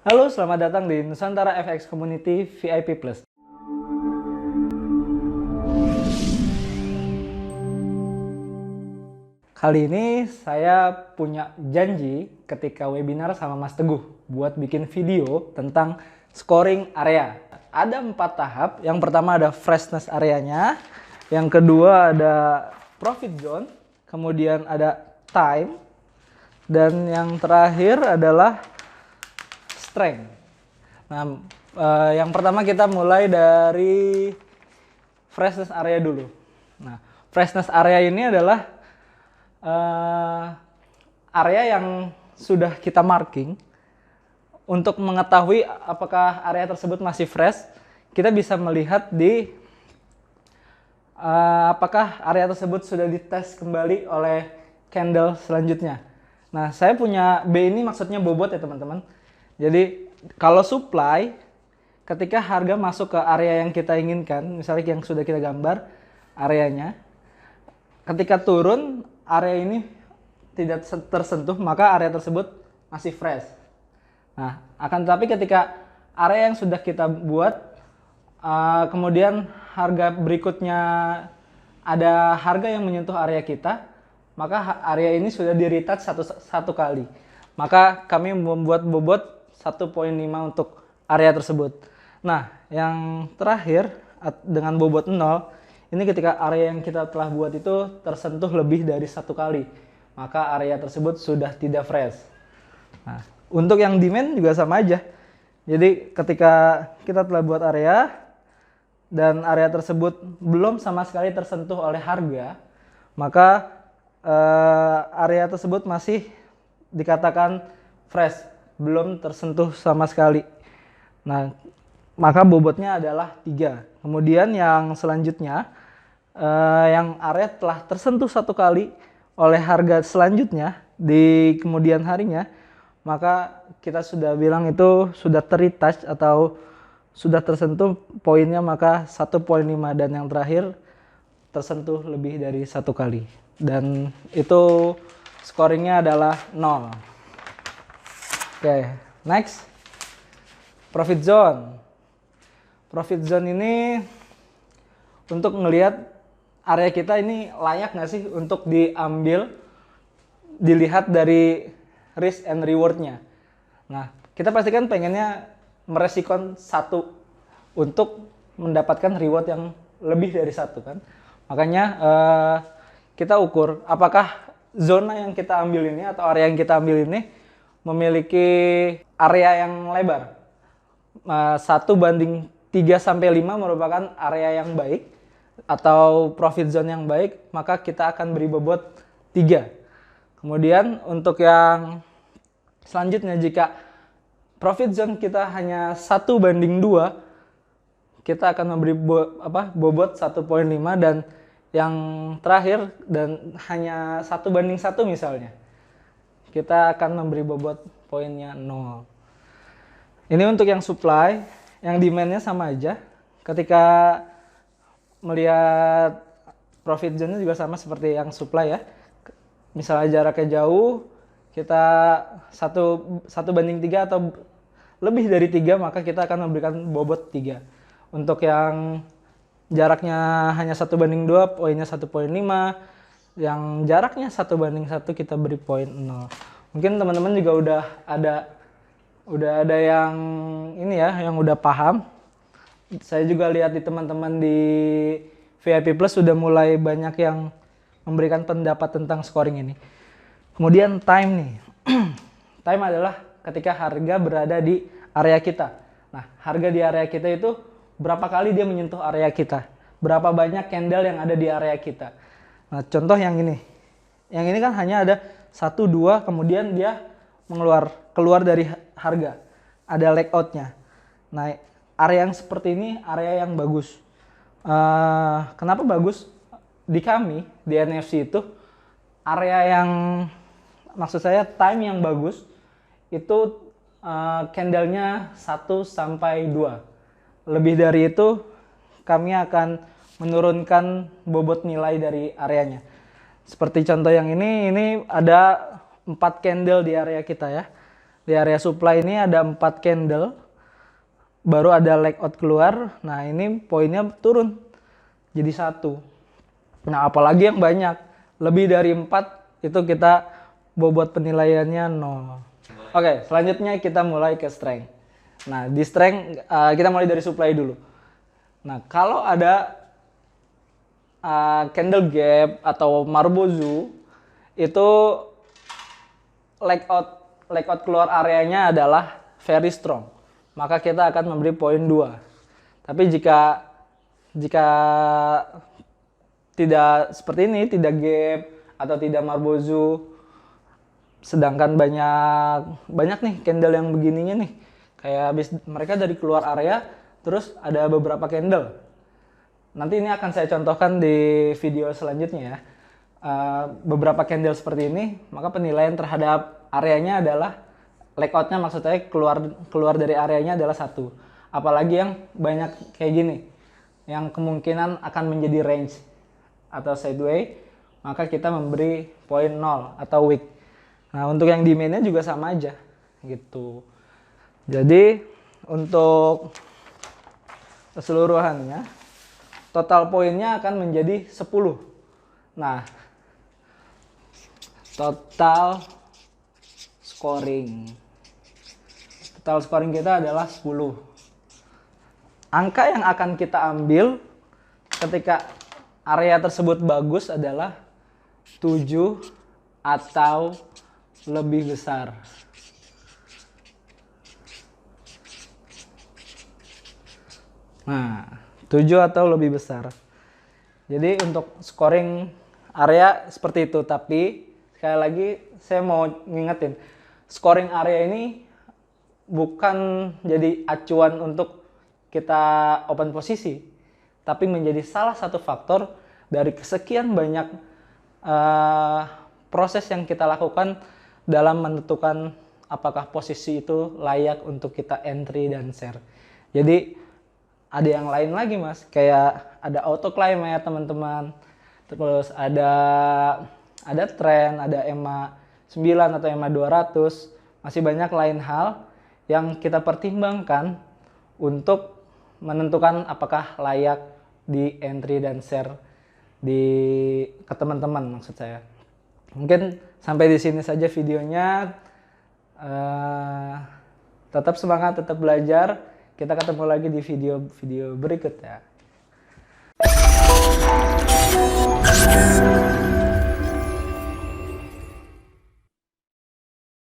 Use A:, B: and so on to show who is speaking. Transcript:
A: Halo, selamat datang di Nusantara FX Community VIP Plus. Kali ini saya punya janji ketika webinar sama Mas Teguh buat bikin video tentang scoring area. Ada 4 tahap. Yang pertama ada freshness areanya, yang kedua ada profit zone, kemudian ada time, dan yang terakhir adalah strength. Nah, yang pertama kita mulai dari freshness area dulu. Nah, freshness area ini adalah area yang sudah kita marking. Untuk mengetahui apakah area tersebut masih fresh, kita bisa melihat di apakah area tersebut sudah dites kembali oleh candle selanjutnya. Nah, saya punya B ini maksudnya bobot ya teman-teman. Jadi kalau supply, ketika harga masuk ke area yang kita inginkan, misalnya yang sudah kita gambar areanya, ketika turun area ini tidak tersentuh, maka area tersebut masih fresh. Nah, akan tetapi ketika area yang sudah kita buat, kemudian harga berikutnya ada harga yang menyentuh area kita, maka area ini sudah di-retouch satu kali. Maka kami membuat bobot 1,5 untuk area tersebut. Nah, yang terakhir dengan bobot 0, ini ketika area yang kita telah buat itu tersentuh lebih dari 1 kali, maka area tersebut sudah tidak fresh. Nah, untuk yang demand juga sama aja. Jadi ketika kita telah buat area dan area tersebut belum sama sekali tersentuh oleh harga, maka area tersebut masih dikatakan fresh, belum tersentuh sama sekali. Nah, maka bobotnya adalah 3. Kemudian yang selanjutnya, yang area telah tersentuh 1 kali oleh harga selanjutnya di kemudian harinya, maka kita sudah bilang itu sudah ter-retouch atau sudah tersentuh poinnya, maka 1,5, dan yang terakhir tersentuh lebih dari 1 kali. Dan itu scoringnya adalah 0. Oke, next. Profit zone. Profit zone ini untuk ngelihat area kita ini layak nggak sih untuk diambil, dilihat dari risk and rewardnya. Nah, kita pastikan pengennya meresikon 1 untuk mendapatkan reward yang lebih dari 1 kan. Makanya kita ukur apakah zona yang kita ambil ini atau area yang kita ambil ini memiliki area yang lebar. 1:3-5 merupakan area yang baik atau profit zone yang baik, maka kita akan beri bobot 3. Kemudian untuk yang selanjutnya, jika profit zone kita hanya 1:2, kita akan memberi bobot 1,5, dan yang terakhir dan hanya 1:1 misalnya, kita akan memberi bobot poinnya 0. Ini untuk yang supply. Yang demandnya sama aja. Ketika melihat profit zone-nya juga sama seperti yang supply ya. Misalnya jaraknya jauh, kita 1:3 atau lebih dari 3, maka kita akan memberikan bobot 3. Untuk yang jaraknya hanya 1:2, poinnya 1,5. Yang jaraknya 1:1, kita beri poin 0. Mungkin teman-teman juga udah ada yang ini ya, yang udah paham. Saya juga lihat di teman-teman di VIP Plus sudah mulai banyak yang memberikan pendapat tentang scoring ini. Kemudian time nih. Time adalah ketika harga berada di area kita. Nah, harga di area kita itu berapa kali dia menyentuh area kita. Berapa banyak candle yang ada di area kita. Nah, contoh yang ini. Yang ini kan hanya ada 1, 2, kemudian dia keluar dari harga. Ada layoutnya. Nah, area yang seperti ini area yang bagus. Kenapa bagus? Di kami, di NFC itu, area yang, maksud saya time yang bagus, itu candlenya 1-2. Lebih dari itu, kami akan menurunkan bobot nilai dari areanya. Seperti contoh yang ini ada 4 candle di area kita ya. Di area supply ini ada 4 candle, baru ada leg out keluar. Nah ini poinnya turun jadi 1. Nah apalagi yang banyak, lebih dari 4 itu kita bobot penilaiannya 0. Oke, selanjutnya kita mulai ke strength. Nah di strength kita mulai dari supply dulu. Nah kalau ada candle gap atau Marubozu itu leg out keluar areanya adalah very strong, maka kita akan memberi poin 2. Tapi jika tidak seperti ini, tidak gap atau tidak Marubozu, sedangkan banyak nih candle yang begininya nih, kayak habis mereka dari keluar area terus ada beberapa candle. Nanti ini akan saya contohkan di video selanjutnya ya. Beberapa candle seperti ini, maka penilaian terhadap areanya adalah layoutnya, maksudnya keluar dari areanya adalah 1. Apalagi yang banyak kayak gini, yang kemungkinan akan menjadi range atau sideway, maka kita memberi poin 0 atau weak. Nah untuk yang demandnya juga sama aja gitu. Jadi untuk keseluruhannya total poinnya akan menjadi 10. Nah total scoring kita adalah 10. Angka yang akan kita ambil ketika area tersebut bagus adalah 7 atau lebih besar. Nah 7 atau lebih besar. Jadi untuk scoring area seperti itu. Tapi sekali lagi saya mau ngingetin, scoring area ini bukan jadi acuan untuk kita open posisi, tapi menjadi salah satu faktor dari kesekian banyak proses yang kita lakukan dalam menentukan apakah posisi itu layak untuk kita entry dan share. Jadi ada yang lain lagi mas, kayak ada auto climb ya teman-teman, terus ada trend, ada EMA 9 atau EMA 200, masih banyak lain hal yang kita pertimbangkan untuk menentukan apakah layak di entry dan share ke teman-teman maksud saya. Mungkin sampai di sini saja videonya. Tetap semangat, tetap belajar. Kita ketemu lagi di video berikutnya.